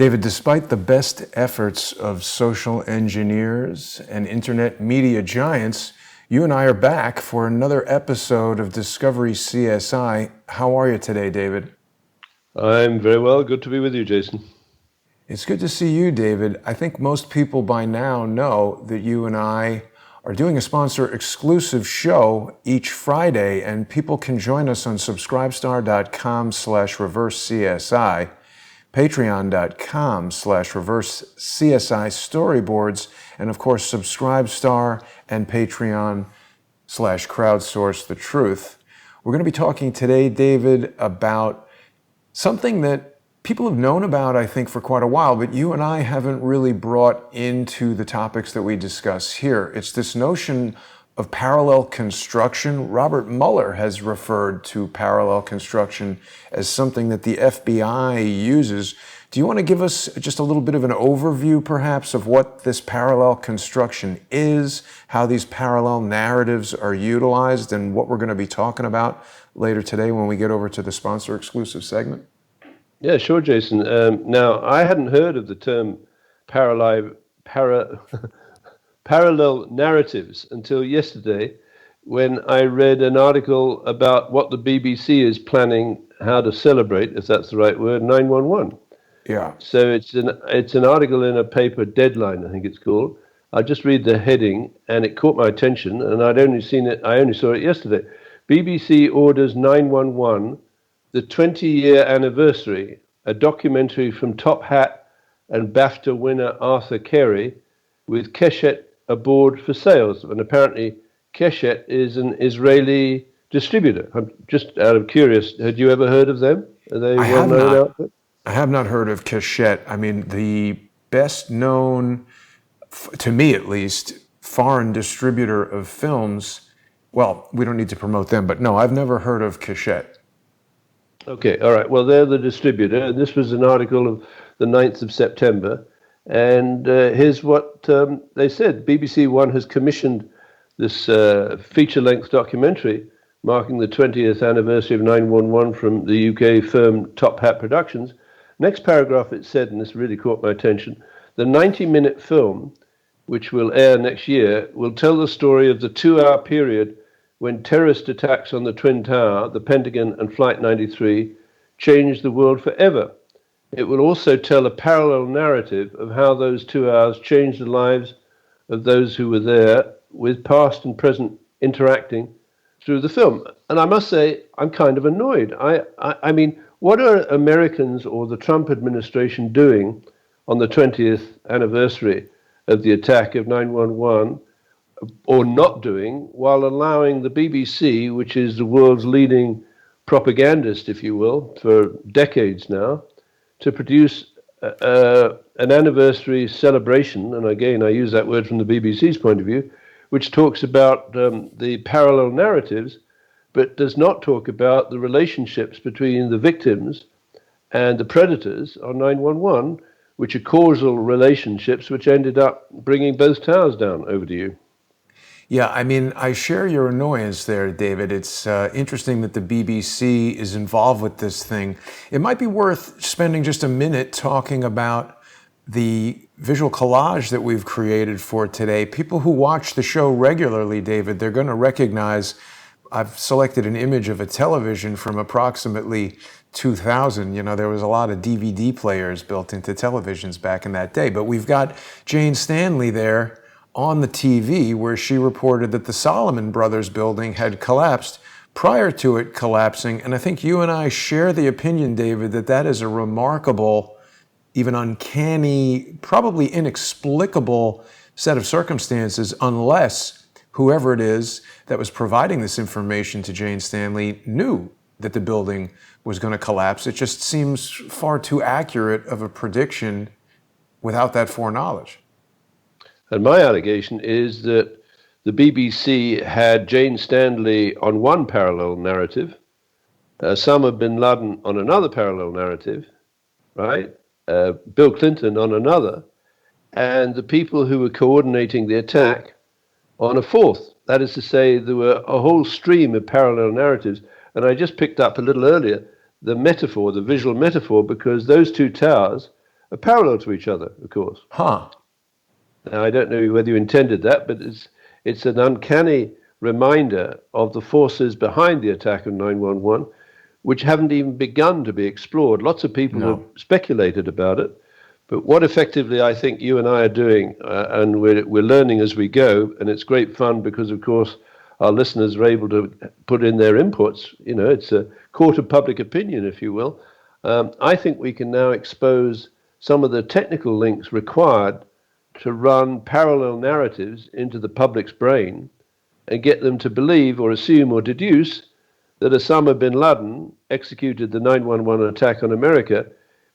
David, despite the best efforts of social engineers and internet media giants, you and I are back for another episode of Discovery CSI. How are you today, David? I'm very well. Good to be with you, Jason. It's good to see you, David. I think most people by now know that you and I are doing a sponsor-exclusive show each Friday, and people can join us on subscribestar.com/reverse-CSI, patreon.com/reverse-CSI storyboards, and of course, Subscribestar and Patreon/crowdsource the truth. We're going to be talking today, David, about something that people have known about, I think, for quite a while, but you and I haven't really brought into the topics that we discuss here. It's this notion of parallel construction. Robert Mueller has referred to parallel construction as something that the FBI uses. Do you want to give us just a little bit of an overview, perhaps, of what this parallel construction is, how these parallel narratives are utilized, and what we're going to be talking about later today when we get over to the sponsor-exclusive segment? Yeah, sure, Jason. Now, I hadn't heard of the term parallel narratives until yesterday when I read an article about what the BBC is planning how to celebrate, if that's the right word, 9/11. Yeah. So it's an article in a paper, Deadline, I think it's called. I just read the heading, and it caught my attention, and I only saw it yesterday. BBC orders 911, the 20-year anniversary, a documentary from Top Hat and BAFTA winner Arthur Carey, with Keshet aboard for sales. And apparently Keshet is an Israeli distributor. I'm just out of curious, had you ever heard of them? Are they well-known outfit? I have not heard of Keshet. I mean, the best known, to me at least, foreign distributor of films, well, we don't need to promote them, but no, I've never heard of Keshet. Okay, all right. Well, they're the distributor, and this was an article of the 9th of September. And here's what they said. BBC One has commissioned this feature-length documentary marking the 20th anniversary of 911 from the UK firm Top Hat Productions. Next paragraph, it said, and this really caught my attention, the 90-minute film, which will air next year, will tell the story of the 2-hour period when terrorist attacks on the Twin Tower, the Pentagon, and Flight 93 changed the world forever. It will also tell a parallel narrative of how those 2 hours changed the lives of those who were there, with past and present interacting through the film. And I must say, I'm kind of annoyed. I mean, what are Americans or the Trump administration doing on the 20th anniversary of the attack of 9/11, or not doing, while allowing the BBC, which is the world's leading propagandist, if you will, for decades now, to produce an anniversary celebration, and again I use that word from the BBC's point of view, which talks about the parallel narratives, but does not talk about the relationships between the victims and the predators on 9/11, which are causal relationships which ended up bringing both towers down. Over to you. Yeah, I mean, I share your annoyance there, David. It's interesting that the BBC is involved with this thing. It might be worth spending just a minute talking about the visual collage that we've created for today. People who watch the show regularly, David, they're going to recognize I've selected an image of a television from approximately 2000. You know, there was a lot of DVD players built into televisions back in that day. But we've got Jane Stanley there on the TV, where she reported that the Solomon Brothers building had collapsed prior to it collapsing. And I think you and I share the opinion, David, that that is a remarkable, even uncanny, probably inexplicable set of circumstances, unless whoever it is that was providing this information to Jane Stanley knew that the building was going to collapse. It just seems far too accurate of a prediction without that foreknowledge. And my allegation is that the BBC had Jane Stanley on one parallel narrative, Osama bin Laden on another parallel narrative, right? Bill Clinton on another, and the people who were coordinating the attack on a fourth. That is to say, there were a whole stream of parallel narratives. And I just picked up a little earlier the metaphor, the visual metaphor, because those two towers are parallel to each other, of course. Huh. Now, I don't know whether you intended that, but it's an uncanny reminder of the forces behind the attack on 911, which haven't even begun to be explored. Lots of people have No. speculated about it, but what effectively I think you and I are doing, and we're learning as we go, and it's great fun because, of course, our listeners are able to put in their inputs. You know, it's a court of public opinion, if you will. I think we can now expose some of the technical links required to run parallel narratives into the public's brain and get them to believe or assume or deduce that Osama bin Laden executed the 911 attack on America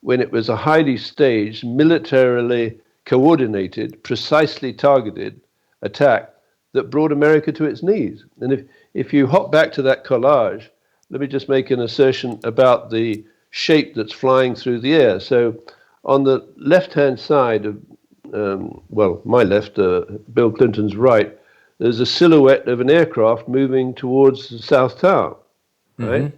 when it was a highly staged, militarily coordinated, precisely targeted attack that brought America to its knees. And if you hop back to that collage, let me just make an assertion about the shape that's flying through the air. So on the left-hand side of, well, my left, Bill Clinton's right, there's a silhouette of an aircraft moving towards the South Tower, right?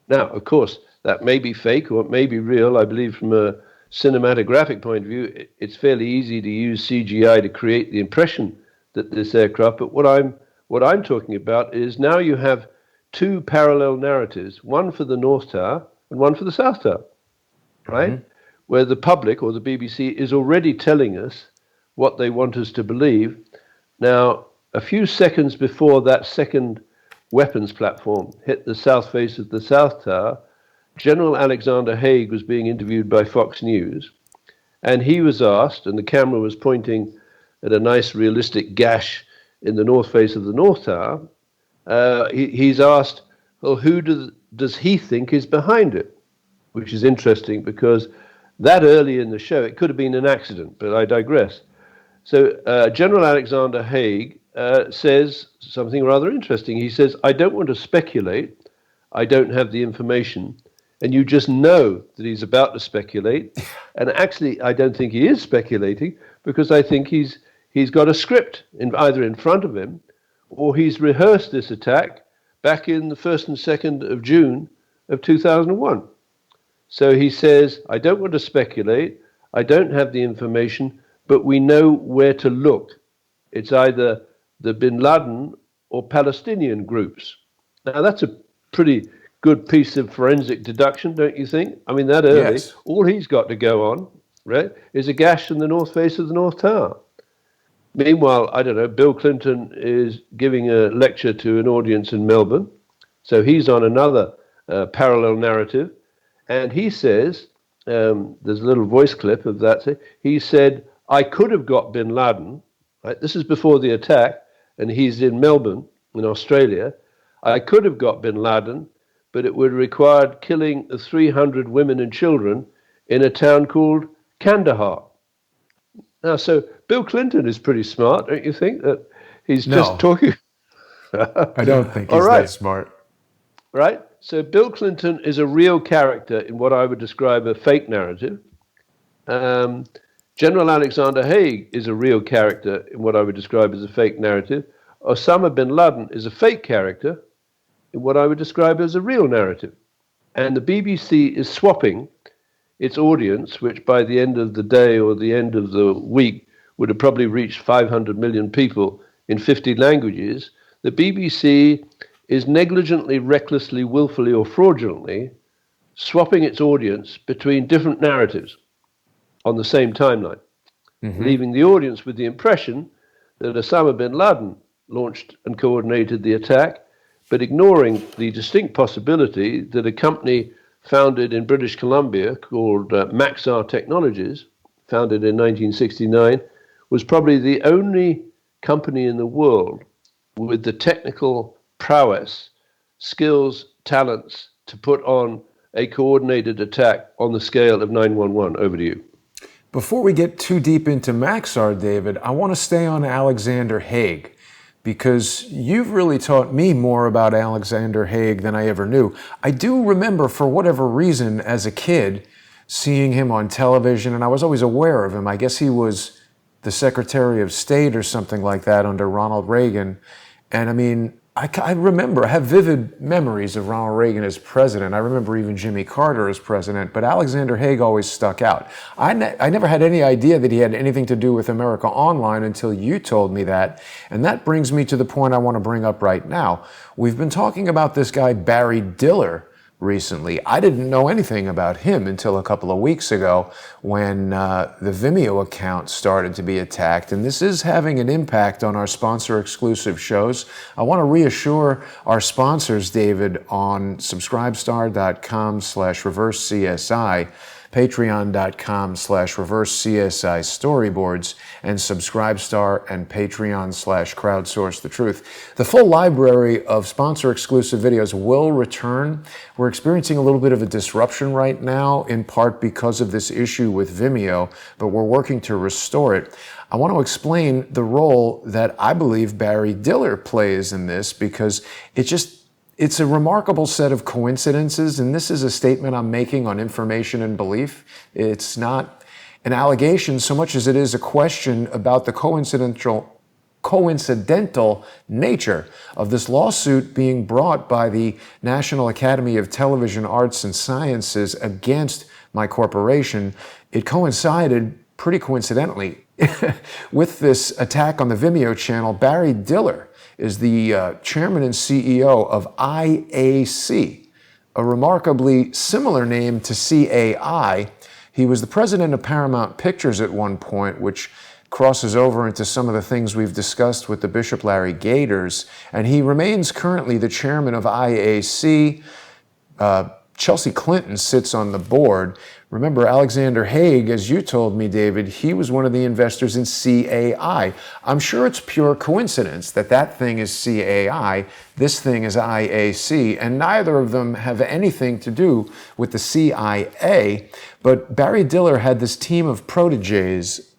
Now, of course, that may be fake or it may be real. I believe from a cinematographic point of view, it's fairly easy to use CGI to create the impression that this aircraft, but what I'm talking about is now you have two parallel narratives, one for the North Tower and one for the South Tower, right? Where the public or the BBC is already telling us what they want us to believe. Now, a few seconds before that second weapons platform hit the south face of the South Tower, General Alexander Haig was being interviewed by Fox News, and he was asked, and the camera was pointing at a nice realistic gash in the north face of the North Tower. He's asked, well, who does he think is behind it? Which is interesting because that early in the show, it could have been an accident, but I digress. So General Alexander Haig says something rather interesting. He says, I don't want to speculate. I don't have the information. And you just know that he's about to speculate. And actually, I don't think he is speculating because I think he's got a script either in front of him or he's rehearsed this attack back in the 1st and 2nd of June of 2001. So he says, I don't want to speculate. I don't have the information, but we know where to look. It's either the bin Laden or Palestinian groups. Now, that's a pretty good piece of forensic deduction, don't you think? I mean, that early, Yes. all he's got to go on, right, is a gash in the north face of the North Tower. Meanwhile, I don't know, Bill Clinton is giving a lecture to an audience in Melbourne. So he's on another parallel narrative. And he says, there's a little voice clip of that. He said, I could have got bin Laden. Right? This is before the attack. And he's in Melbourne, in Australia. I could have got bin Laden, but it would have required killing the 300 women and children in a town called Kandahar. Now, so Bill Clinton is pretty smart, don't you think? That he's just talking. I don't think All he's right. that smart. Right? So Bill Clinton is a real character in what I would describe a fake narrative. General Alexander Haig is a real character in what I would describe as a fake narrative. Osama bin Laden is a fake character in what I would describe as a real narrative. And the BBC is swapping its audience, which by the end of the day or the end of the week would have probably reached 500 million people in 50 languages. The BBC is negligently, recklessly, willfully, or fraudulently swapping its audience between different narratives on the same timeline, leaving the audience with the impression that Osama bin Laden launched and coordinated the attack, but ignoring the distinct possibility that a company founded in British Columbia called Maxar Technologies, founded in 1969, was probably the only company in the world with the technical prowess, skills, talents to put on a coordinated attack on the scale of 911. Over to you. Before we get too deep into Maxar, David, I want to stay on Alexander Haig because you've really taught me more about Alexander Haig than I ever knew. I do remember, for whatever reason, as a kid, seeing him on television, and I was always aware of him. I guess he was the Secretary of State or something like that under Ronald Reagan. And I mean, I remember, I have vivid memories of Ronald Reagan as president. I remember even Jimmy Carter as president, but Alexander Haig always stuck out. I never had any idea that he had anything to do with America Online until you told me that. And that brings me to the point I want to bring up right now. We've been talking about this guy, Barry Diller, recently. I didn't know anything about him until a couple of weeks ago when the Vimeo account started to be attacked. And this is having an impact on our sponsor exclusive shows. I want to reassure our sponsors, David, on subscribestar.com/reverse-CSI, patreon.com/reverse-CSI storyboards, and Subscribestar and Patreon/crowdsource the truth. The full library of sponsor exclusive videos will return. We're experiencing a little bit of a disruption right now, in part because of this issue with Vimeo, but we're working to restore it. I want to explain the role that I believe Barry Diller plays in this, because it's a remarkable set of coincidences, and this is a statement I'm making on information and belief. It's not an allegation so much as it is a question about the coincidental nature of this lawsuit being brought by the National Academy of Television Arts and Sciences against my corporation. It coincided pretty coincidentally with this attack on the Vimeo channel. Barry Diller is the chairman and CEO of IAC, a remarkably similar name to CAI. He was the president of Paramount Pictures at one point, which crosses over into some of the things we've discussed with the Bishop Larry Gators, and he remains currently the chairman of IAC. Chelsea Clinton sits on the board. Remember, Alexander Haig, as you told me, David, he was one of the investors in CAI. I'm sure it's pure coincidence that that thing is CAI, this thing is IAC, and neither of them have anything to do with the CIA. But Barry Diller had this team of proteges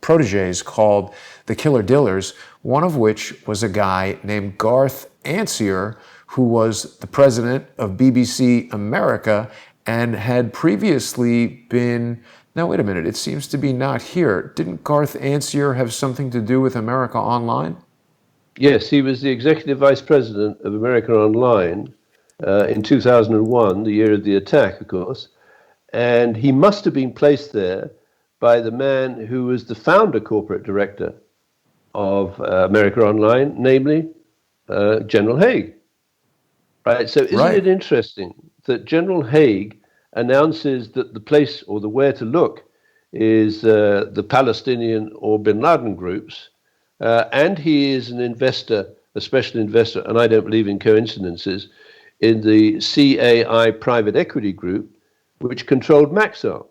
called the Killer Dillers, one of which was a guy named Garth Ancier, who was the president of BBC America and had previously been, now wait a minute, it seems to be not here. Didn't Garth Ancier have something to do with America Online? Yes, he was the executive vice president of America Online in 2001, the year of the attack, of course. And he must have been placed there by the man who was the founder corporate director of America Online, namely General Haig. Right, so isn't it interesting that General Haig announces that the place or the where to look is the Palestinian or Bin Laden groups, and he is an investor, a special investor, and I don't believe in coincidences, in the CAI private equity group, which controlled Maxar,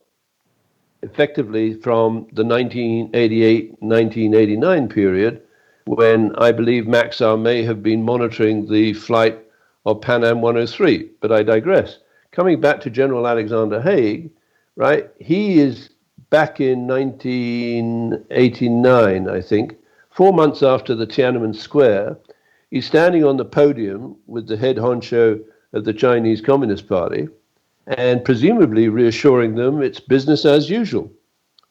effectively from the 1988-1989 period, when I believe Maxar may have been monitoring the flight of Pan Am 103, but I digress. Coming back to General Alexander Haig, right, he is back in 1989, I think, 4 months after the Tiananmen Square. He's standing on the podium with the head honcho of the Chinese Communist Party and presumably reassuring them it's business as usual,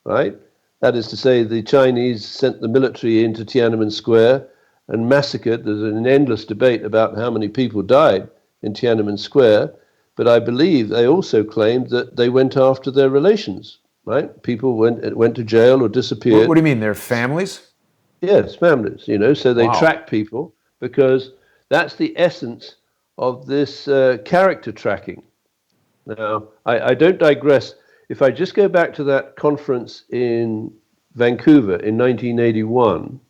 right? That is to say, the Chinese sent the military into Tiananmen Square and massacred. There's an endless debate about how many people died in Tiananmen Square, but I believe they also claimed that they went after their relations, right? People went to jail or disappeared. What do you mean, their families? Yes, families, so they Wow. track people because that's the essence of this character tracking. Now, I don't digress. If I just go back to that conference in Vancouver in 1981,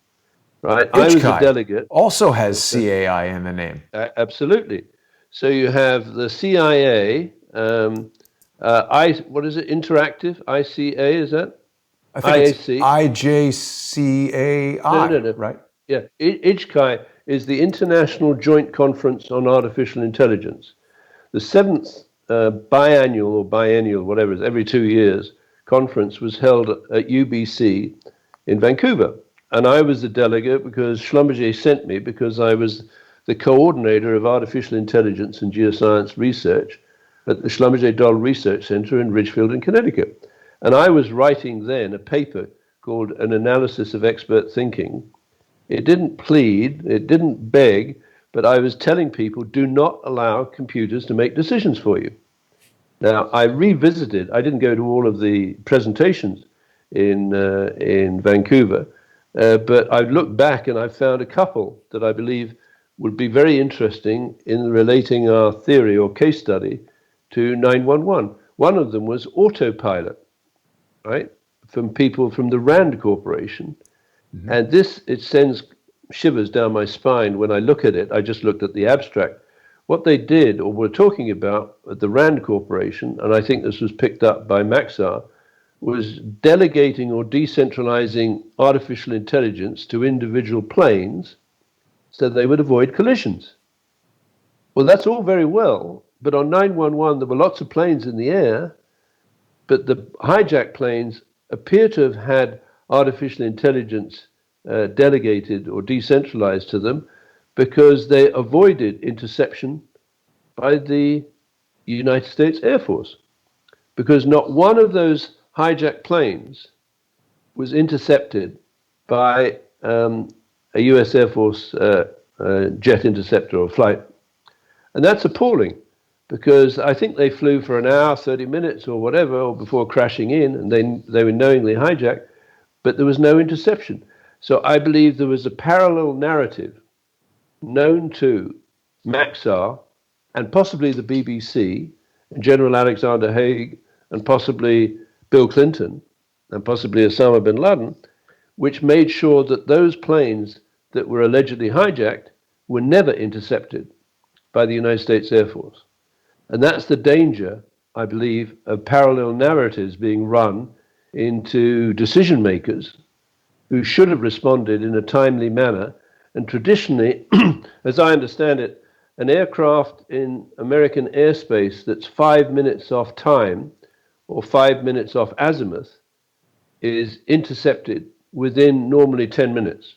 right? I was a delegate. Also has CAI in the name. Absolutely. So you have the CIA, what is it? Interactive, ICA, is that? I think IAC. It's IJCAI, No. right? Yeah, IJCAI is the International Joint Conference on Artificial Intelligence. The seventh biennial, whatever it is, every 2 years, conference was held at UBC in Vancouver. And I was the delegate because Schlumberger sent me, because I was the coordinator of artificial intelligence and geoscience research at the Schlumberger Doll Research Center in Ridgefield in Connecticut. And I was writing then a paper called An Analysis of Expert Thinking. It didn't plead, it didn't beg but I was telling people, do not allow computers to make decisions for you. Now, I revisited, I didn't go to all of the presentations in Vancouver, but I looked back and I found a couple that I believe would be very interesting in relating our theory or case study to 911. One of them was autopilot, right, from people from the RAND Corporation. Mm-hmm. And this, it sends shivers down my spine when I look at it. I just looked at the abstract. What they did, or were talking about at the RAND Corporation, and I think this was picked up by Maxar, was delegating or decentralizing artificial intelligence to individual planes so they would avoid collisions. Well, that's all very well, but on 911 there were lots of planes in the air, but the hijacked planes appear to have had artificial intelligence delegated or decentralized to them because they avoided interception by the United States Air Force. Because not one of those hijacked planes was intercepted by a US Air Force jet interceptor or flight. And that's appalling because I think they flew for an hour, 30 minutes or whatever, or before crashing in, and they were knowingly hijacked, but there was no interception. So I believe there was a parallel narrative known to Maxar and possibly the BBC and General Alexander Haig and possibly Bill Clinton and possibly Osama bin Laden, which made sure that those planes that were allegedly hijacked were never intercepted by the United States Air Force. And that's the danger, I believe, of parallel narratives being run into decision makers who should have responded in a timely manner. And traditionally, as I understand it, an aircraft in American airspace that's 5 minutes off time or 5 minutes off azimuth is intercepted within normally 10 minutes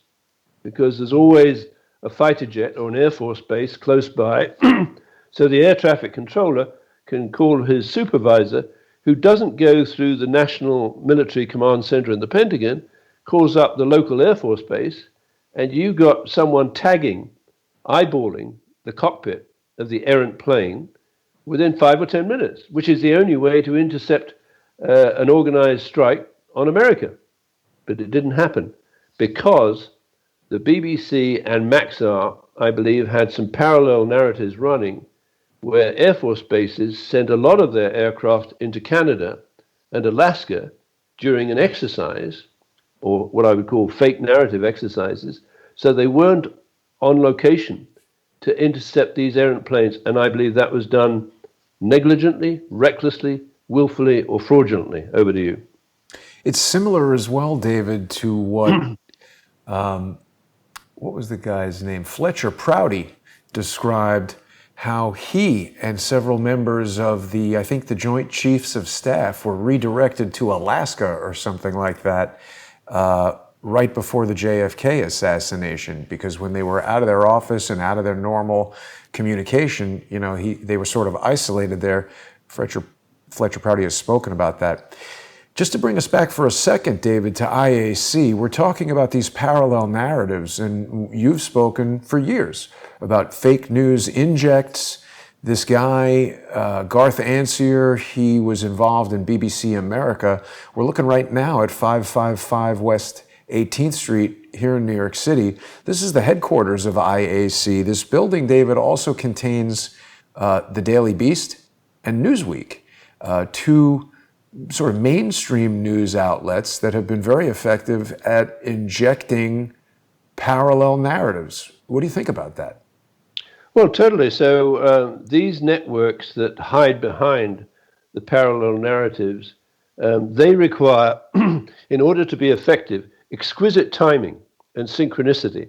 because there's always a fighter jet or an Air Force base close by. So the air traffic controller can call his supervisor, who doesn't go through the National Military Command Center in the Pentagon, calls up the local Air Force base, and you got someone tagging, eyeballing the cockpit of the errant plane within 5 or 10 minutes, which is the only way to intercept an organized strike on America. But it didn't happen because the BBC and Maxar, I believe, had some parallel narratives running where Air Force bases sent a lot of their aircraft into Canada and Alaska during an exercise, or what I would call fake narrative exercises, so they weren't on location to intercept these errant planes. And I believe that was done negligently, recklessly, willfully, or fraudulently. Over to you. It's similar as well, David, to what was the guy's name? Fletcher Prouty described how he and several members of I think the Joint Chiefs of Staff were redirected to Alaska or something like that right before the JFK assassination, because when they were out of their office and out of their normal communication, they were sort of isolated there. Fletcher Prouty has spoken about that. Just to bring us back for a second, David, to IAC, we're talking about these parallel narratives, and you've spoken for years about fake news injects. This guy, Garth Ansier, he was involved in BBC America. We're looking right now at 555 West 18th Street here in New York City. This is the headquarters of IAC. This building, David, also contains the Daily Beast and Newsweek, two sort of mainstream news outlets that have been very effective at injecting parallel narratives. What do you think about that? Well, totally. So these networks that hide behind the parallel narratives, they require, in order to be effective, exquisite timing and synchronicity.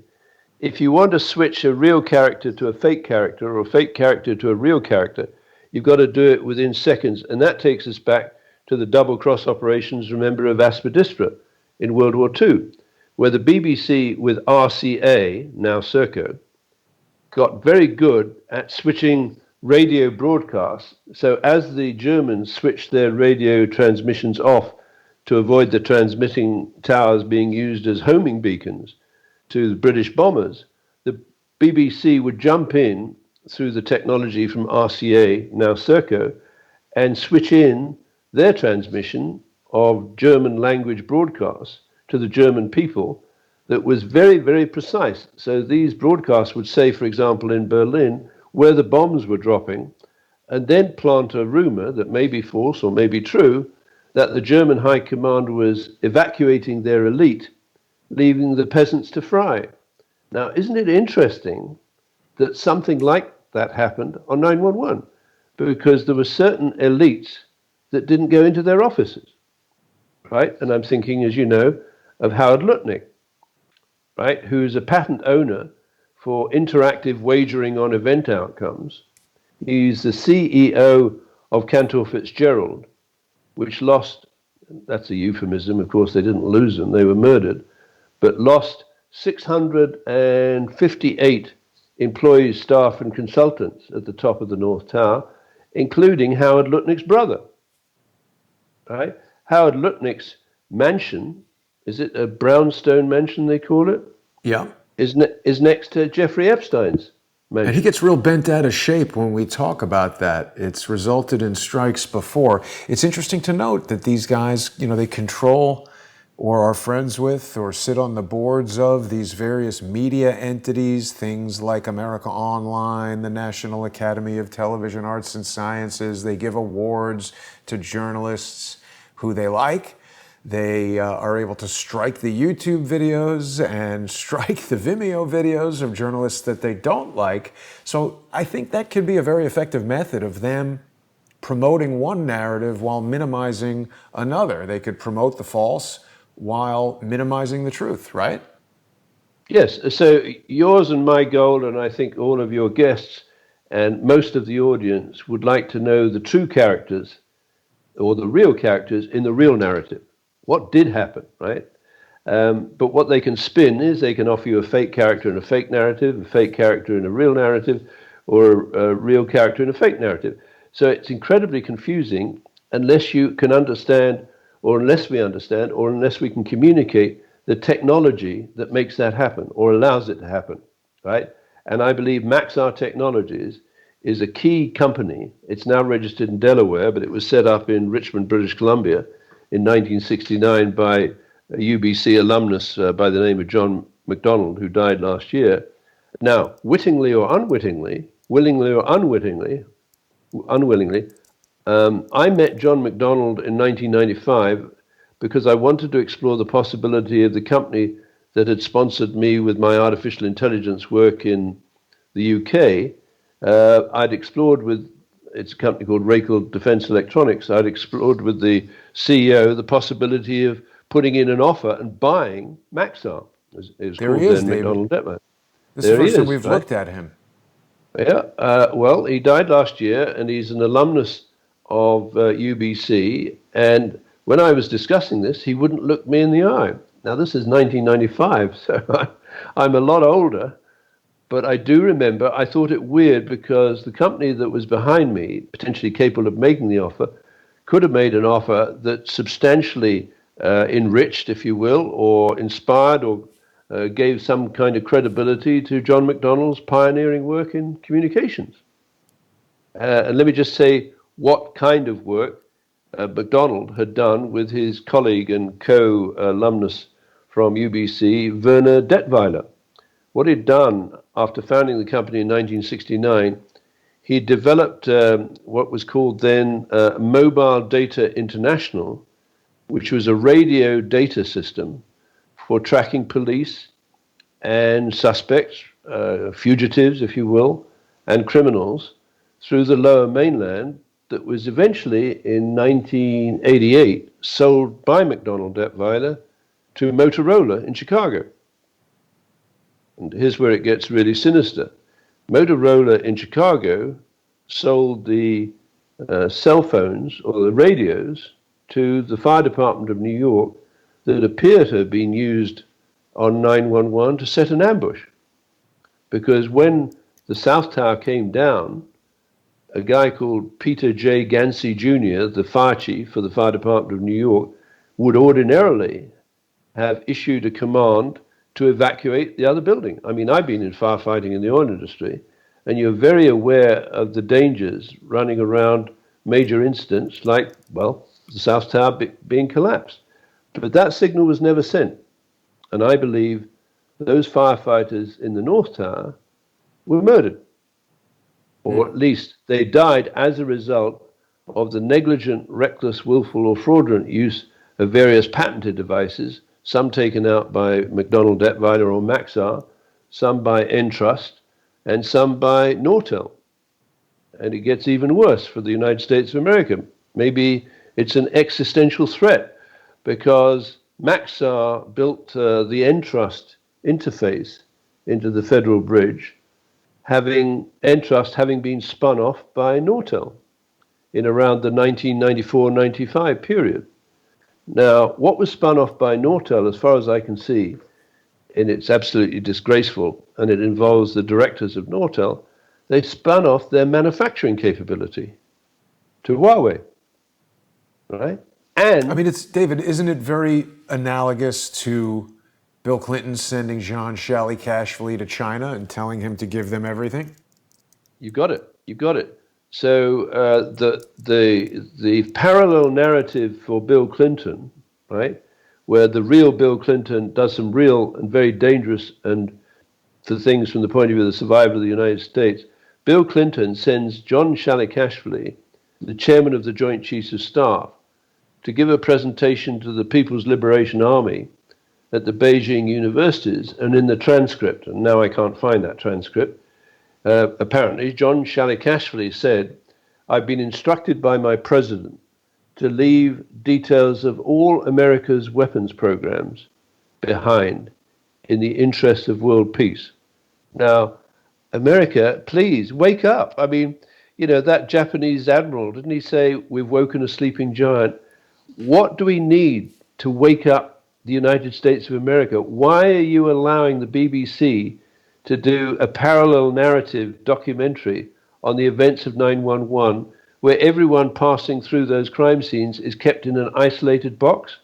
If you want to switch a real character to a fake character or a fake character to a real character, you've got to do it within seconds. And that takes us back to the double-cross operations, remember, of Aspidistra in World War II, where the BBC with RCA, now Serco, got very good at switching radio broadcasts. So as the Germans switched their radio transmissions off to avoid the transmitting towers being used as homing beacons to the British bombers, the BBC would jump in through the technology from RCA, now Serco, and switch in their transmission of German language broadcasts to the German people that was very, very precise. So these broadcasts would say, for example, in Berlin, where the bombs were dropping, and then plant a rumor that may be false or may be true that the German high command was evacuating their elite, leaving the peasants to fry. Now, isn't it interesting that something like that happened on 911? Because there were certain elites that didn't go into their offices, right? And I'm thinking, as you know, of Howard Lutnick, right, who's a patent owner for interactive wagering on event outcomes. He's the CEO of Cantor Fitzgerald, which lost, that's a euphemism, of course, they didn't lose them, they were murdered, but lost 658 employees, staff, and consultants at the top of the North Tower, including Howard Lutnick's brother. Right? Howard Lutnick's mansion, is it a brownstone mansion they call it? Yeah. Is next to Jeffrey Epstein's mansion. And he gets real bent out of shape when we talk about that. It's resulted in strikes before. It's interesting to note that these guys, they control or are friends with or sit on the boards of these various media entities, things like America Online, the National Academy of Television Arts and Sciences. They give awards to journalists who they like. They are able to strike the YouTube videos and strike the Vimeo videos of journalists that they don't like. So I think that could be a very effective method of them promoting one narrative while minimizing another. They could promote the false while minimizing the truth, right? Yes. So yours and my goal, and I think all of your guests and most of the audience would like to know the true characters or the real characters in the real narrative. What did happen, right? But what they can spin is they can offer you a fake character in a fake narrative, a fake character in a real narrative, or a real character in a fake narrative. So it's incredibly confusing unless you can understand, or unless we understand, or unless we can communicate the technology that makes that happen or allows it to happen, right? And I believe Maxar Technologies is a key company. It's now registered in Delaware, but it was set up in Richmond, British Columbia in 1969 by a UBC alumnus by the name of John McDonald, who died last year. Now, wittingly or unwittingly, willingly or unwittingly, unwillingly, I met John McDonald in 1995 because I wanted to explore the possibility of the company that had sponsored me with my artificial intelligence work in the UK. I'd explored with, it's a company called Rakel Defense Electronics, I'd explored with the CEO the possibility of putting in an offer and buying Maxar. It was called then McDonald Detmer. This is the first time we've looked at him. Yeah, well, he died last year, and he's an alumnus of UBC. And when I was discussing this, he wouldn't look me in the eye. Now, this is 1995, so I'm a lot older. But I do remember I thought it weird because the company that was behind me, potentially capable of making the offer, could have made an offer that substantially enriched, if you will, or inspired or gave some kind of credibility to John McDonald's pioneering work in communications. And let me just say what kind of work McDonald had done with his colleague and co-alumnus from UBC, Werner Detweiler. What he'd done after founding the company in 1969, he developed what was called then Mobile Data International, which was a radio data system for tracking police and suspects, fugitives, if you will, and criminals through the lower mainland that was eventually in 1988 sold by McDonald Detweiler to Motorola in Chicago. And here's where it gets really sinister. Motorola in Chicago sold the cell phones or the radios to the fire department of New York that appear to have been used on 911 to set an ambush. Because when the South Tower came down, a guy called Peter J. Gansey Jr., the fire chief for the fire department of New York, would ordinarily have issued a command to evacuate the other building. I mean, I've been in firefighting in the oil industry, and you're very aware of the dangers running around major incidents like, well, the South Tower being collapsed. But that signal was never sent. And I believe those firefighters in the North Tower were murdered, or at least they died as a result of the negligent, reckless, willful, or fraudulent use of various patented devices, some taken out by McDonnell Detweiler or Maxar, some by Entrust, and some by Nortel. And it gets even worse for the United States of America. Maybe it's an existential threat because Maxar built the Entrust interface into the Federal Bridge, Entrust having been spun off by Nortel in around the 1994-95 period. Now, what was spun off by Nortel, as far as I can see, and it's absolutely disgraceful, and it involves the directors of Nortel, they spun off their manufacturing capability to Huawei, right? And I mean, it's David, isn't it very analogous to Bill Clinton sending Jean Cashvili to China and telling him to give them everything? you got it. You got it. So the parallel narrative for Bill Clinton, right, where the real Bill Clinton does some real and very dangerous and for things from the point of view of the survival of the United States, Bill Clinton sends John Cashvili, the chairman of the Joint Chiefs of Staff, to give a presentation to the People's Liberation Army at the Beijing universities, and in the transcript, and now I can't find that transcript, apparently John Cashvili said, "I've been instructed by my president to leave details of all America's weapons programs behind in the interest of world peace." Now, America, please wake up. I mean, that Japanese admiral, didn't he say, "We've woken a sleeping giant"? What do we need to wake up the United States of America? Why are you allowing the BBC to do a parallel narrative documentary on the events of 9/11, where everyone passing through those crime scenes is kept in an isolated box,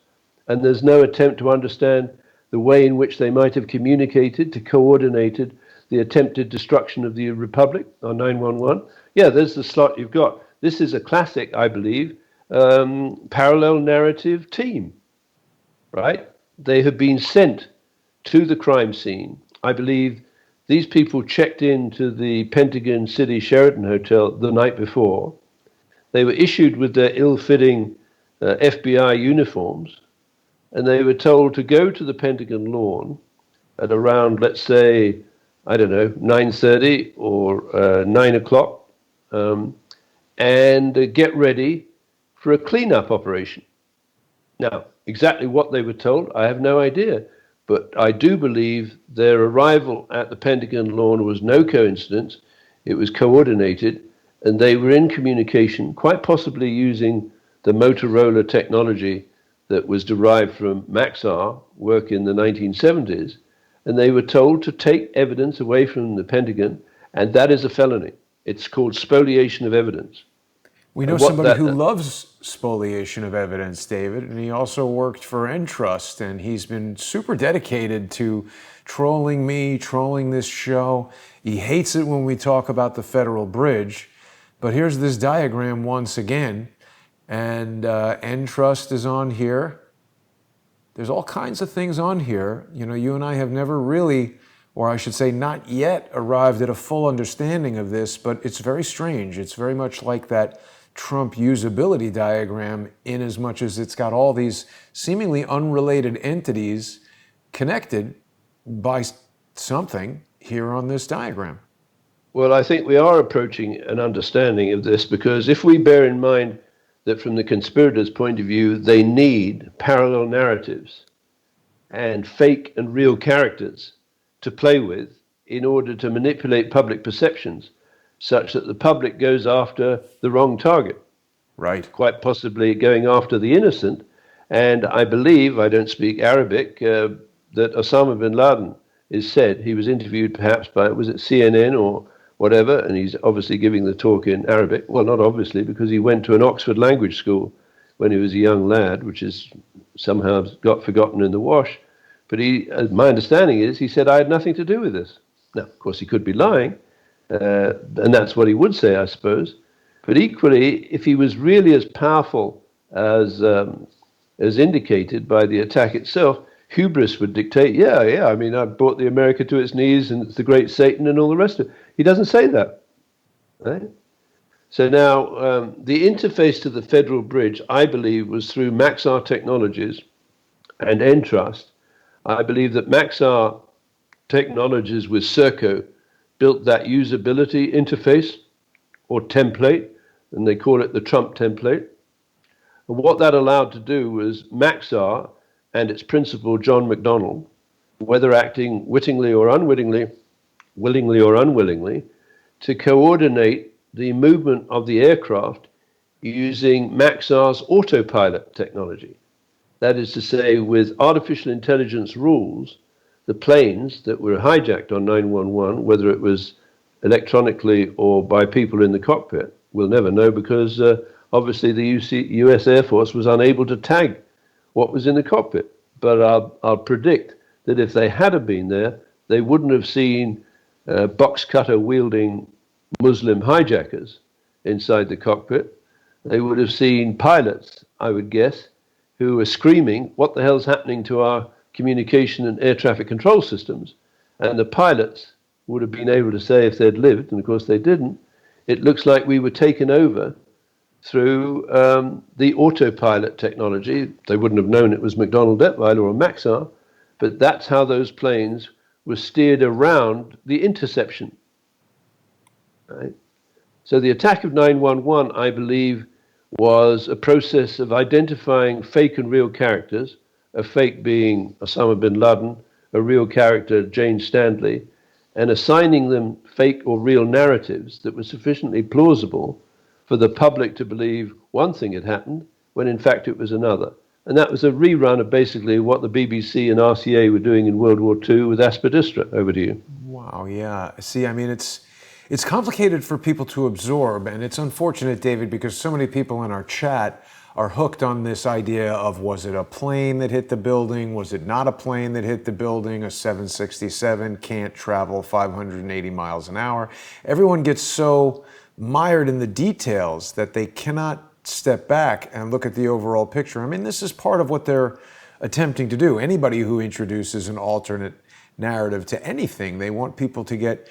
and there's no attempt to understand the way in which they might have communicated to coordinated the attempted destruction of the Republic on 9/11? Yeah, there's the slot you've got. This is a classic, I believe, parallel narrative team, right? They have been sent to the crime scene. I believe these people checked into the Pentagon City Sheraton Hotel the night before. They were issued with their ill-fitting FBI uniforms, and they were told to go to the Pentagon lawn at around, let's say, I don't know, 9:30 or 9 o'clock, and get ready for a cleanup operation. Now, exactly what they were told, I have no idea. But I do believe their arrival at the Pentagon lawn was no coincidence. It was coordinated, and they were in communication, quite possibly using the Motorola technology that was derived from Maxar work in the 1970s. And they were told to take evidence away from the Pentagon, and that is a felony. It's called spoliation of evidence. We know somebody who loves spoliation of evidence, David, and he also worked for Entrust, and he's been super dedicated to trolling me, trolling this show. He hates it when we talk about the Federal Bridge, but here's this diagram once again, and Entrust is on here. There's all kinds of things on here. You and I have never really, or I should say not yet, arrived at a full understanding of this, but it's very strange. It's very much like that Trump usability diagram, in as much as it's got all these seemingly unrelated entities connected by something here on this diagram. Well, I think we are approaching an understanding of this, because if we bear in mind that from the conspirators' point of view, they need parallel narratives and fake and real characters to play with in order to manipulate public perceptions, such that the public goes after the wrong target. Right. Quite possibly going after the innocent. And I believe, I don't speak Arabic, that Osama bin Laden is said, he was interviewed perhaps by, was it CNN or whatever, and he's obviously giving the talk in Arabic. Well, not obviously, because he went to an Oxford language school when he was a young lad, which is somehow got forgotten in the wash. But my understanding is, he said, I had nothing to do with this. Now, of course, he could be lying, and that's what he would say, I suppose. But equally, if he was really as powerful as indicated by the attack itself, hubris would dictate, yeah, I mean, I brought the America to its knees and it's the great Satan and all the rest of it. He doesn't say that, right? So now the interface to the Federal Bridge, I believe, was through Maxar Technologies and Entrust. I believe that Maxar Technologies with Serco built that usability interface or template, and they call it the Trump template. And what that allowed to do was Maxar and its principal, John McDonnell, whether acting wittingly or unwittingly, willingly or unwillingly, to coordinate the movement of the aircraft using Maxar's autopilot technology. That is to say, with artificial intelligence rules, the planes that were hijacked on 911, whether it was electronically or by people in the cockpit, we'll never know because obviously the US Air Force was unable to tag what was in the cockpit. But I'll predict that if they had been there, they wouldn't have seen box cutter wielding Muslim hijackers inside the cockpit. They would have seen pilots, I would guess, who were screaming, what the hell's happening to our communication and air traffic control systems? And the pilots would have been able to say, if they'd lived, and of course they didn't, it looks like we were taken over through the autopilot technology. They wouldn't have known it was McDonnell Detweiler or Maxar, but that's how those planes were steered around the interception. Right? So the attack of 911, I believe, was a process of identifying fake and real characters, a fake being Osama bin Laden, a real character, Jane Stanley, and assigning them fake or real narratives that were sufficiently plausible for the public to believe one thing had happened when in fact it was another. And that was a rerun of basically what the BBC and RCA were doing in World War II with Aspidistra. Over to you. Wow, yeah. See, I mean, it's complicated for people to absorb, and it's unfortunate, David, because so many people in our chat are hooked on this idea of, was it a plane that hit the building? Was it not a plane that hit the building? A 767 can't travel 580 miles an hour. Everyone gets so mired in the details that they cannot step back and look at the overall picture. I mean, this is part of what they're attempting to do. Anybody who introduces an alternate narrative to anything, they want people to get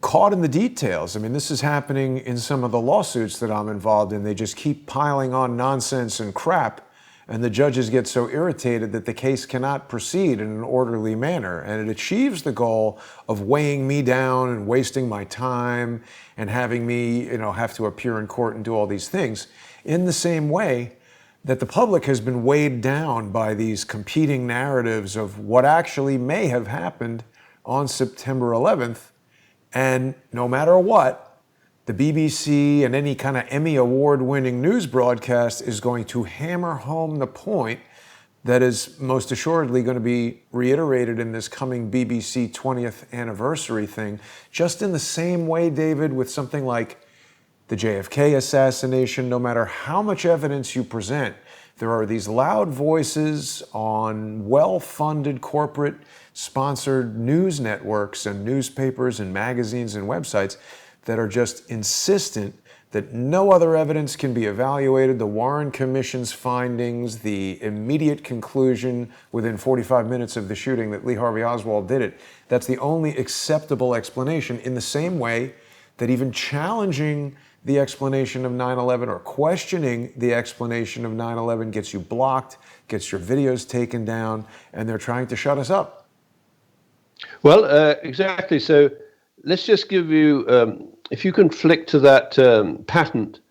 caught in the details. I mean, this is happening in some of the lawsuits that I'm involved in. They just keep piling on nonsense and crap, and the judges get so irritated that the case cannot proceed in an orderly manner. And it achieves the goal of weighing me down and wasting my time and having me, have to appear in court and do all these things in the same way that the public has been weighed down by these competing narratives of what actually may have happened on September 11th. And no matter what, the BBC and any kind of Emmy award-winning news broadcast is going to hammer home the point that is most assuredly going to be reiterated in this coming BBC 20th anniversary thing, just in the same way, David, with something like the JFK assassination. No matter how much evidence you present, there are these loud voices on well-funded corporate sponsored news networks and newspapers and magazines and websites that are just insistent that no other evidence can be evaluated. The Warren Commission's findings, the immediate conclusion within 45 minutes of the shooting that Lee Harvey Oswald did it, that's the only acceptable explanation, in the same way that even challenging the explanation of 9/11 or questioning the explanation of 9/11 gets you blocked, gets your videos taken down, and they're trying to shut us up. Well, exactly. So let's just give you, if you can flick to that patent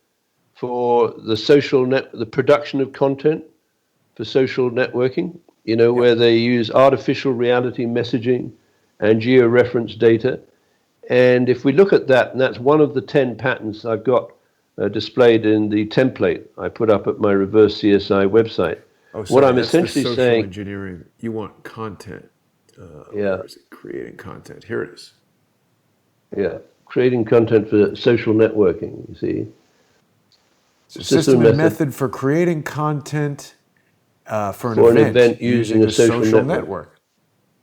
for the production of content for social networking, where they use artificial reality messaging and georeference data. And if we look at that, and that's one of the 10 patents I've got displayed in the template I put up at my reverse CSI website. Oh, sorry, what I'm that's essentially the social saying, engineering. You want content. Yeah. Where is it? Creating content. Here it is. Yeah, creating content for social networking, you see. So system and method for creating content for an for an event event using using a a social social network. network.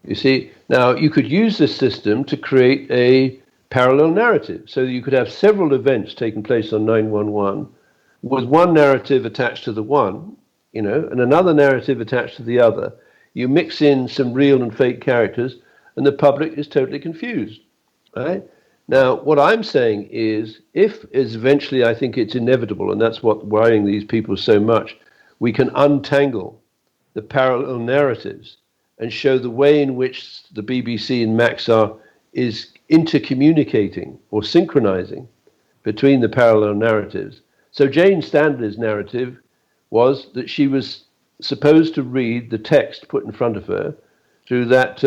You see, now you could use this system to create a parallel narrative. So you could have several events taking place on 911 with one narrative attached to the one, and another narrative attached to the other. You mix in some real and fake characters, and the public is totally confused. Right? Now, what I'm saying is eventually, I think it's inevitable, and that's what worrying these people so much, we can untangle the parallel narratives and show the way in which the BBC and Maxar is intercommunicating or synchronizing between the parallel narratives. So Jane Stanley's narrative was that she was supposed to read the text put in front of her through that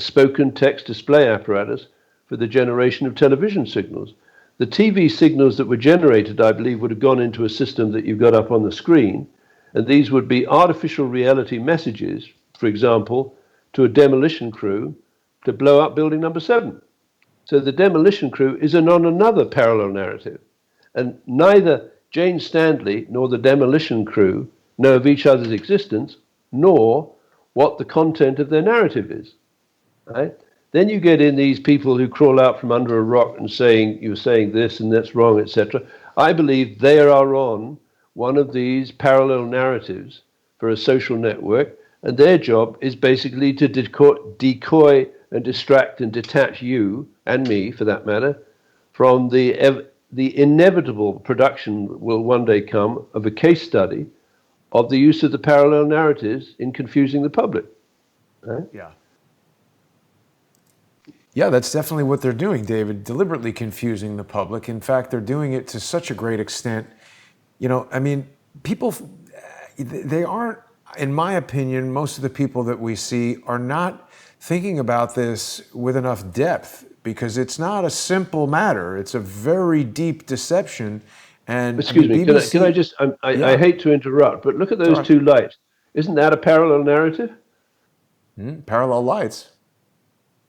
spoken text display apparatus for the generation of television signals. The TV signals that were generated, I believe, would have gone into a system that you've got up on the screen, and these would be artificial reality messages, for example, to a demolition crew to blow up building number 7. So the demolition crew is on another parallel narrative. And neither Jane Stanley nor the demolition crew know of each other's existence, nor what the content of their narrative is. Right? Then you get in these people who crawl out from under a rock and saying, you're saying this and that's wrong, etc. I believe they are on one of these parallel narratives for a social network, and their job is basically to decoy and distract and detach you, and me for that matter, from the inevitable production will one day come of a case study of the use of the parallel narratives in confusing the public. Right? Yeah. Yeah, that's definitely what they're doing, David, deliberately confusing the public. In fact, they're doing it to such a great extent. I mean, people, they aren't, in my opinion, most of the people that we see are not thinking about this with enough depth, because it's not a simple matter. It's a very deep deception. And Excuse me, BBC, can I just, I yeah, hate to interrupt, but look at it's all those right. two lights. Isn't that a parallel narrative? Parallel lights.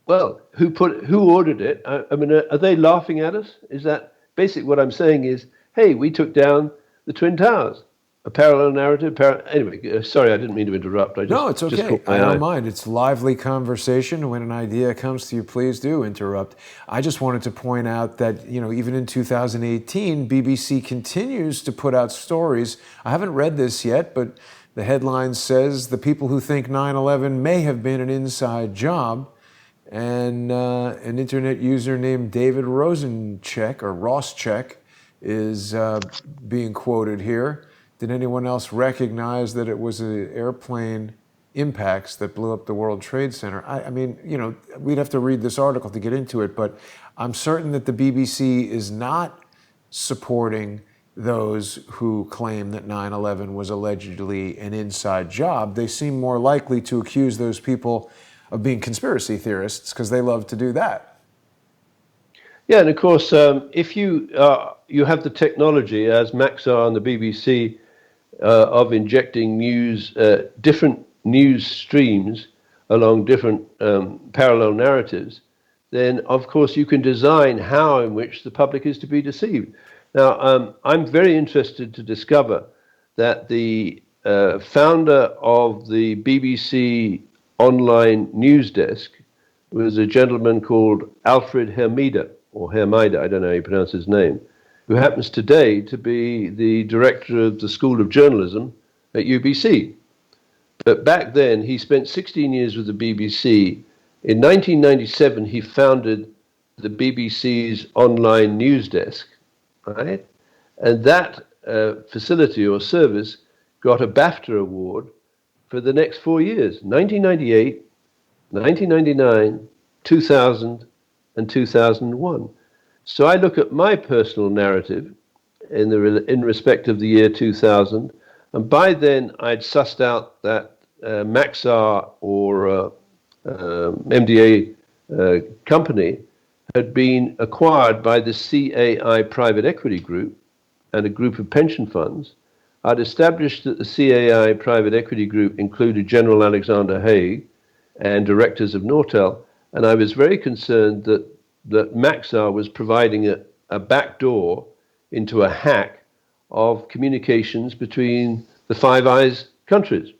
Well, who ordered it? I mean, are they laughing at us? Is that basically what I'm saying is, hey, we took down the Twin Towers, a parallel narrative. Anyway, sorry, I didn't mean to interrupt. I No, it's just okay. caught I my don't eye. mind. It's lively conversation. When an idea comes to you, please do interrupt. I just wanted to point out that, even in 2018, BBC continues to put out stories. I haven't read this yet, but the headline says the people who think 9/11 may have been an inside job. And an internet user named David Rosencheck, or Rosscheck, is being quoted here. Did anyone else recognize that it was an airplane impacts that blew up the World Trade Center? I mean, we'd have to read this article to get into it, but I'm certain that the BBC is not supporting those who claim that 9/11 was allegedly an inside job. They seem more likely to accuse those people of being conspiracy theorists, because they love to do that. Yeah, and of course, if you have the technology, as Maxar and the BBC, of injecting different news streams along different parallel narratives, then of course you can design how in which the public is to be deceived. Now, I'm very interested to discover that the founder of the BBC online news desk was a gentleman called Alfred Hermida, or Hermida, I don't know how you pronounce his name, who happens today to be the director of the School of Journalism at UBC. But back then, he spent 16 years with the BBC. In 1997, he founded the BBC's online news desk, right? And that facility or service got a BAFTA award for the next 4 years, 1998, 1999, 2000, and 2001. So I look at my personal narrative in respect of the year 2000, and by then I'd sussed out that Maxar or MDA company had been acquired by the CAI private equity group and a group of pension funds. I'd established that the CAI private equity group included General Alexander Haig and directors of Nortel, and I was very concerned that Maxar was providing a backdoor into a hack of communications between the Five Eyes countries.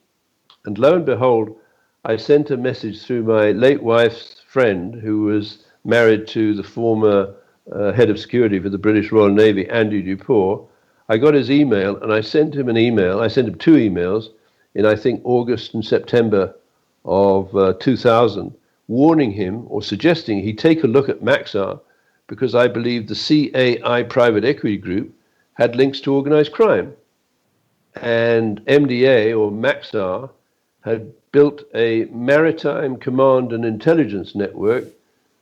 And lo and behold, I sent a message through my late wife's friend, who was married to the former head of security for the British Royal Navy, Andy Duport. I got his email and I sent him an email. I sent him two emails in, I think, August and September of 2000, warning him or suggesting he take a look at Maxar because I believe the CAI private equity group had links to organized crime. And MDA or Maxar had built a maritime command and intelligence network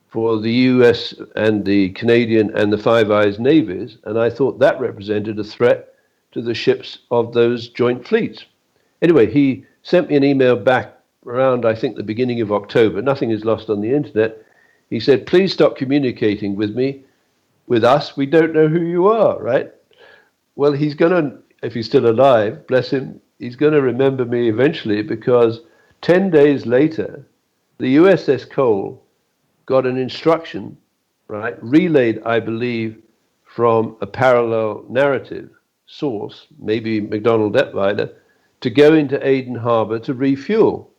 for the US and the Canadian and the Five Eyes navies, and I thought that represented a threat to the ships of those joint fleets. Anyway, he sent me an email back around, I think, the beginning of October. Nothing is lost on the internet. He said, please stop communicating with me, with us. We don't know who you are, right? Well, he's going to, if he's still alive, bless him, he's going to remember me eventually because 10 days later, the USS Cole got an instruction, right, relayed, I believe, from a parallel narrative source, maybe McDonnell Detweiler, to go into Aden Harbor to refuel.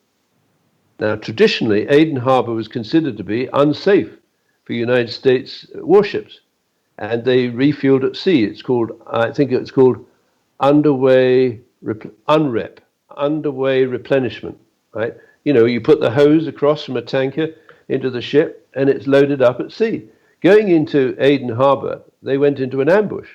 Now, traditionally, Aden Harbor was considered to be unsafe for United States warships, and they refueled at sea. It's called, I think it's called underway replenishment, right? You know, you put the hose across from a tanker into the ship and it's loaded up at sea. Going into Aden Harbor, they went into an ambush.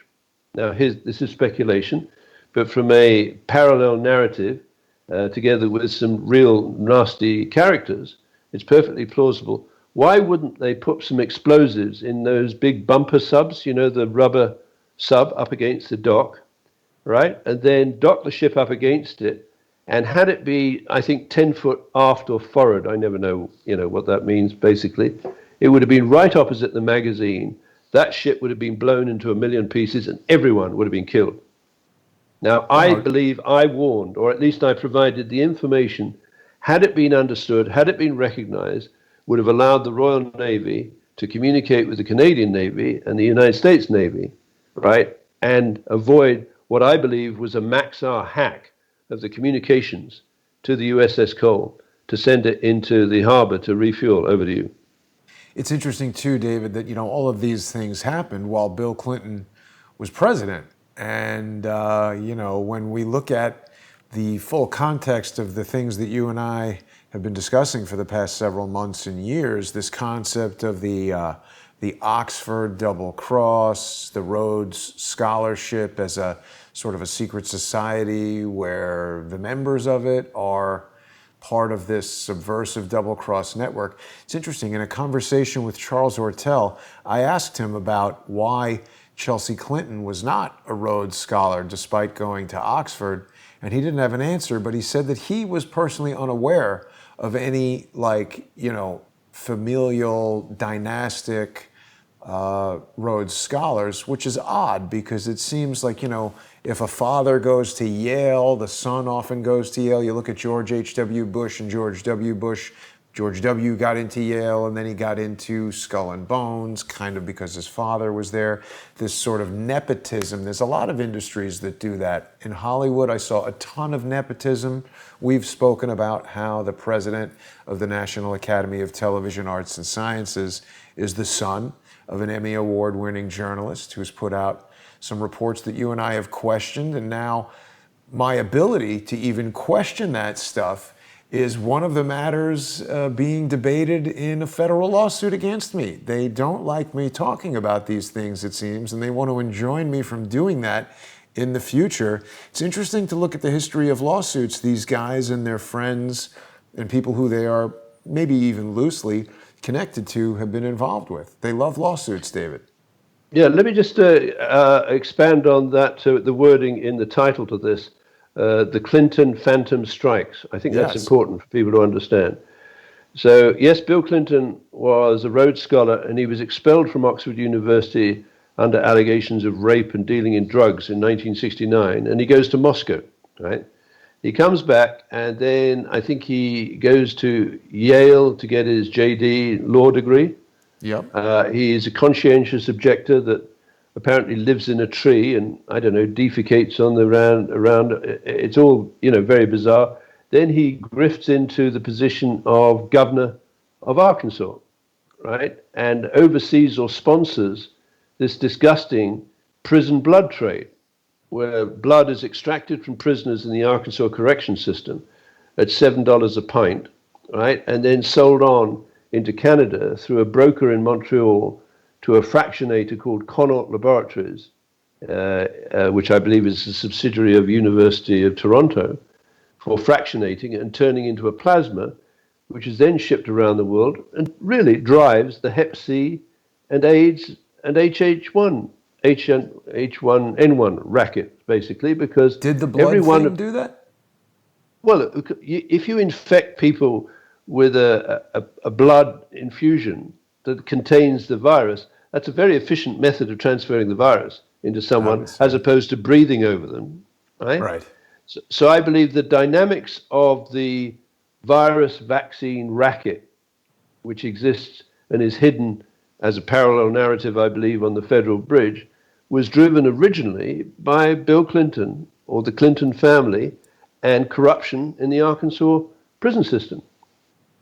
Now, this is speculation, but from a parallel narrative, together with some real nasty characters, it's perfectly plausible. Why wouldn't they put some explosives in those big bumper subs, you know, the rubber sub up against the dock, right? And then dock the ship up against it and had it be, I think, 10 foot aft or forward. I never know, you know, what that means, basically. It would have been right opposite the magazine. That ship would have been blown into a million pieces and everyone would have been killed. Now, I believe I warned, or at least I provided the information, had it been understood, had it been recognized, would have allowed the Royal Navy to communicate with the Canadian Navy and the United States Navy, right, and avoid what I believe was a Maxar hack of the communications to the USS Cole to send it into the harbor to refuel. Over to you. It's interesting too, David, that all of these things happened while Bill Clinton was president. And when we look at the full context of the things that you and I have been discussing for the past several months and years, this concept of the Oxford double cross, the Rhodes Scholarship as a sort of a secret society where the members of it are part of this subversive double cross network. It's interesting. In a conversation with Charles Ortel, I asked him about why Chelsea Clinton was not a Rhodes Scholar despite going to Oxford, and he didn't have an answer, but he said that he was personally unaware of any familial dynastic Rhodes Scholars, which is odd because it seems like, if a father goes to Yale, the son often goes to Yale. You look at George H.W. Bush and George W. Bush. George W. got into Yale and then he got into Skull and Bones, kind of because his father was there. This sort of nepotism. There's a lot of industries that do that. In Hollywood, I saw a ton of nepotism. We've spoken about how the president of the National Academy of Television Arts and Sciences is the son of an Emmy Award-winning journalist who's put out some reports that you and I have questioned, and now my ability to even question that stuff is one of the matters being debated in a federal lawsuit against me. They don't like me talking about these things, it seems, and they want to enjoin me from doing that in the future. It's interesting to look at the history of lawsuits these guys and their friends and people who they are maybe even loosely connected to have been involved with. They love lawsuits, David. Yeah, let me just expand on that, the wording in the title to this, the Clinton Phantom Strikes. I think that's important for people to understand. So, yes, Bill Clinton was a Rhodes Scholar, and he was expelled from Oxford University under allegations of rape and dealing in drugs in 1969, and he goes to Moscow, right? He comes back, and then I think he goes to Yale to get his JD law degree. Yep. He is a conscientious objector that apparently lives in a tree and, I don't know, defecates on the around. It's all, very bizarre. Then he grifts into the position of governor of Arkansas, right? And oversees or sponsors this disgusting prison blood trade, where blood is extracted from prisoners in the Arkansas correction system at $7 a pint, right? And then sold on into Canada through a broker in Montreal to a fractionator called Connaught Laboratories, which I believe is a subsidiary of University of Toronto, for fractionating and turning into a plasma, which is then shipped around the world and really drives the Hep C and AIDS and H1N1 racket, basically, because Did the blood thing do that? well, if you infect people with a blood infusion that contains the virus, that's a very efficient method of transferring the virus into someone as opposed to breathing over them, right? Right. So I believe the dynamics of the virus vaccine racket, which exists and is hidden as a parallel narrative, I believe, on the Federal Bridge, was driven originally by Bill Clinton or the Clinton family and corruption in the Arkansas prison system.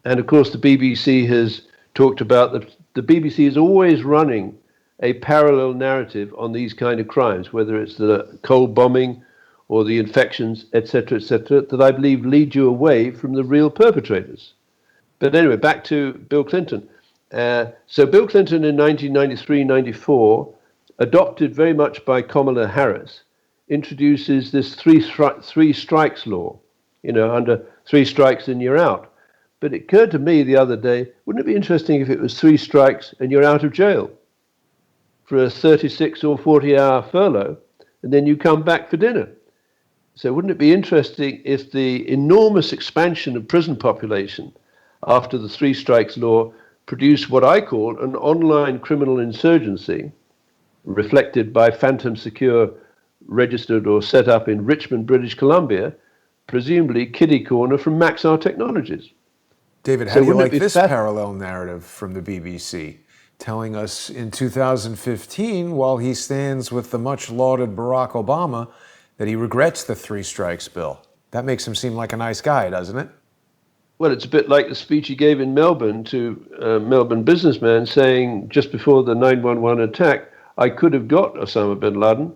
And of course, the BBC has talked about the BBC is always running a parallel narrative on these kind of crimes, whether it's the cold bombing or the infections, etc., that I believe lead you away from the real perpetrators. But anyway, back to Bill Clinton. So Bill Clinton in 1993-94, adopted very much by Kamala Harris, introduces this three strikes law, under three strikes and you're out. But it occurred to me the other day, wouldn't it be interesting if it was three strikes and you're out of jail for a 36 or 40-hour furlough, and then you come back for dinner? So wouldn't it be interesting if the enormous expansion of prison population after the three strikes law produced what I call an online criminal insurgency, reflected by Phantom Secure, registered or set up in Richmond, British Columbia, presumably kiddie corner from Maxar Technologies. David, how do you like this parallel narrative from the BBC, telling us in 2015, while he stands with the much lauded Barack Obama, that he regrets the three strikes bill? That makes him seem like a nice guy, doesn't it? Well, it's a bit like the speech he gave in Melbourne to a Melbourne businessman saying just before the 9/11 attack, I could have got Osama bin Laden,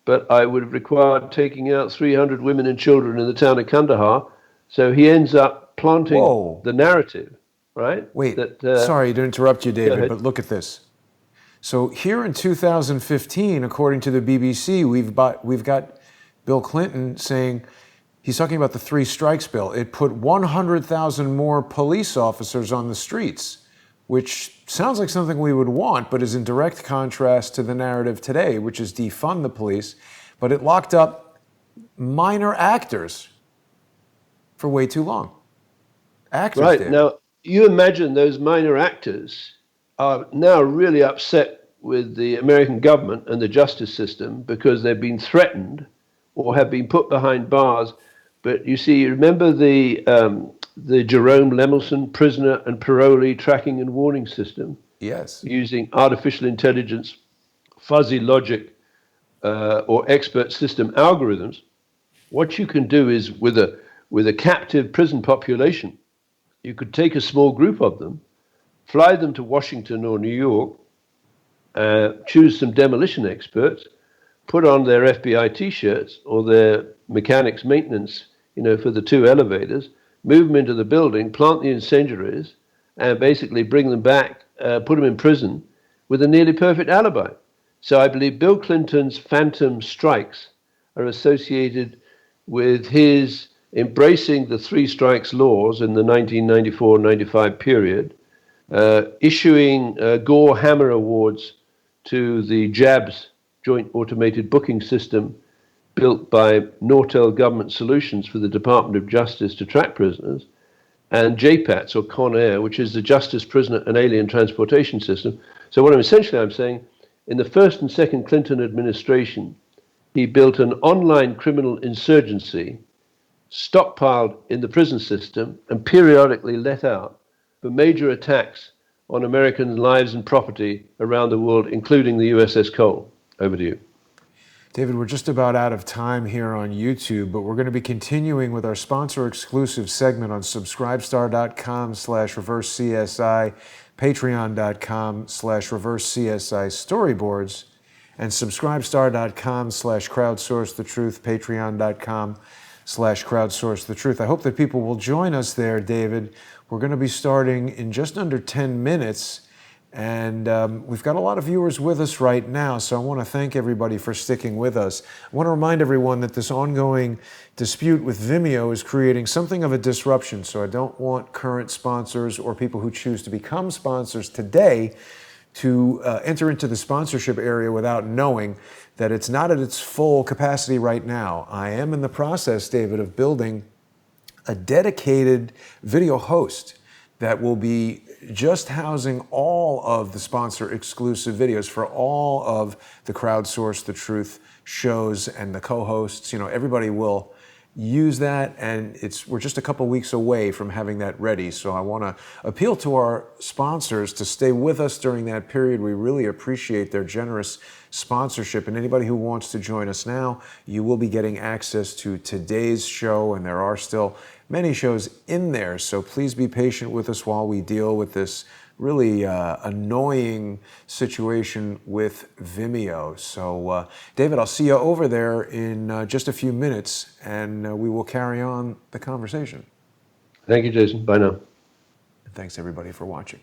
but I would have required taking out 300 women and children in the town of Kandahar. So he ends up planting the narrative, right? Wait, sorry to interrupt you, David, but look at this. So here in 2015, according to the BBC, we've got Bill Clinton saying, he's talking about the three strikes bill. It put 100,000 more police officers on the streets, which sounds like something we would want, but is in direct contrast to the narrative today, which is defund the police. But it locked up minor actors for way too long. Actors, right. David. Now, you imagine those minor actors are now really upset with the American government and the justice system because they've been threatened or have been put behind bars. But you see, remember the Jerome Lemelson prisoner and parolee tracking and warning system? Yes. Using artificial intelligence, fuzzy logic, or expert system algorithms. What you can do is with a captive prison population, you could take a small group of them, fly them to Washington or New York, choose some demolition experts, put on their FBI T-shirts or their mechanics maintenance, for the two elevators, move them into the building, plant the incendiaries, and basically bring them back, put them in prison with a nearly perfect alibi. So I believe Bill Clinton's phantom strikes are associated with his embracing the three strikes laws in the 1994-95 period, issuing Gore Hammer Awards to the JABS, Joint Automated Booking System, built by Nortel Government Solutions for the Department of Justice to track prisoners, and JPATS, or Con Air, which is the Justice, Prisoner and Alien Transportation System. So what I'm saying, in the first and second Clinton administration, he built an online criminal insurgency, stockpiled in the prison system, and periodically let out for major attacks on American lives and property around the world, including the USS Cole. Over to you. David, we're just about out of time here on YouTube, but we're going to be continuing with our sponsor exclusive segment on subscribestar.com/reversecsi, patreon.com/reversecsi storyboards, and subscribestar.com/crowdsourcethetruth, patreon.com/crowdsourcethetruth. I hope that people will join us there, David. We're going to be starting in just under 10 minutes. And we've got a lot of viewers with us right now, so I want to thank everybody for sticking with us. I want to remind everyone that this ongoing dispute with Vimeo is creating something of a disruption, so I don't want current sponsors or people who choose to become sponsors today to enter into the sponsorship area without knowing that it's not at its full capacity right now. I am in the process, David, of building a dedicated video host that will be just housing all of the sponsor exclusive videos for all of the Crowdsource the Truth shows and the co-hosts. You know, everybody will use that, and we're just a couple weeks away from having that ready. So I want to appeal to our sponsors to stay with us during that period. We really appreciate their generous sponsorship, and anybody who wants to join us now, you will be getting access to today's show, and there are still many shows in there, so please be patient with us while we deal with this really annoying situation with Vimeo. So, David, I'll see you over there in just a few minutes, and we will carry on the conversation. Thank you, Jason. Bye now. And thanks, everybody, for watching.